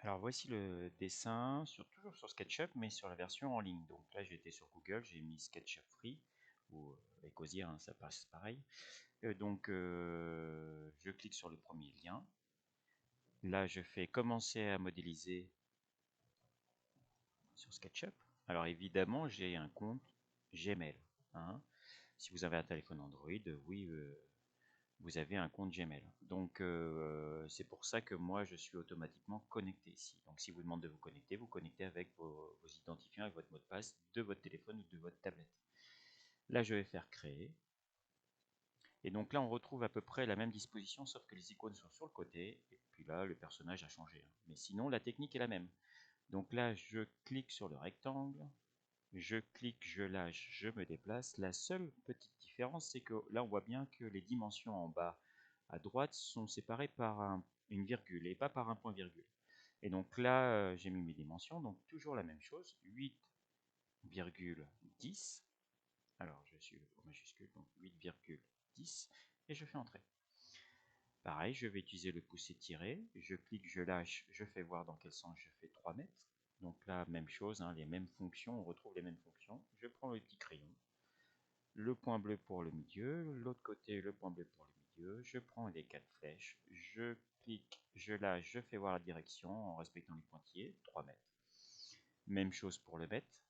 Alors voici le dessin toujours sur SketchUp, mais sur la version en ligne. Donc là, j'étais sur Google, j'ai mis SketchUp Free ou Ecosia, hein, ça passe pareil. Je clique sur le premier lien. Là, je fais commencer à modéliser sur SketchUp. Alors évidemment, j'ai un compte Gmail, hein. Si vous avez un téléphone Android, oui, vous avez un compte Gmail. C'est pour ça que moi je suis automatiquement connecté ici. Donc si vous demande de vous connectez avec vos identifiants et votre mot de passe de votre téléphone ou de votre tablette. Là je vais faire créer. Et donc là on retrouve à peu près la même disposition, sauf que les icônes sont sur le côté. Et puis là le personnage a changé, hein. Mais sinon la technique est la même. Donc là je clique sur le rectangle. Je clique, je lâche, je me déplace. La seule petite différence, c'est que là, on voit bien que les dimensions en bas à droite sont séparées par une virgule et pas par un point virgule. Et donc là, j'ai mis mes dimensions, donc toujours la même chose, 8,10. Alors, je suis au majuscule, donc 8,10, et je fais entrer. Pareil, je vais utiliser le pouce étiré, je clique, je lâche, je fais voir dans quel sens je fais 3 mètres. Donc là, même chose, hein, les mêmes fonctions, on retrouve les mêmes fonctions. Je prends le petit crayon, le point bleu pour le milieu, l'autre côté le point bleu pour le milieu, je prends les 4 flèches, je clique, je lâche, je fais voir la direction en respectant les pointillés, 3 mètres. Même chose pour le mètre,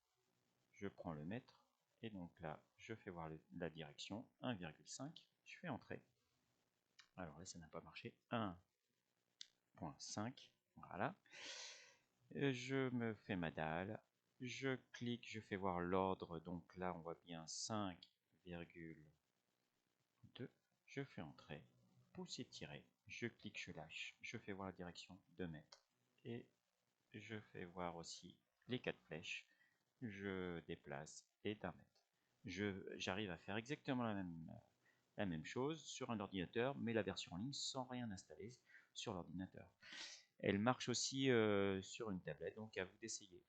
je prends le mètre, et donc là, je fais voir la direction, 1,5, je fais entrer. Alors là, ça n'a pas marché, 1,5, voilà. Je me fais ma dalle, je clique, je fais voir l'ordre, donc là, on voit bien 5,2. Je fais entrer, pouce étiré, je clique, je lâche, je fais voir la direction 2 mètres. Et je fais voir aussi les 4 flèches, je déplace et d'un mètre. J'arrive à faire exactement la même chose sur un ordinateur, mais la version en ligne sans rien installer sur l'ordinateur. Elle marche aussi sur une tablette, donc à vous d'essayer.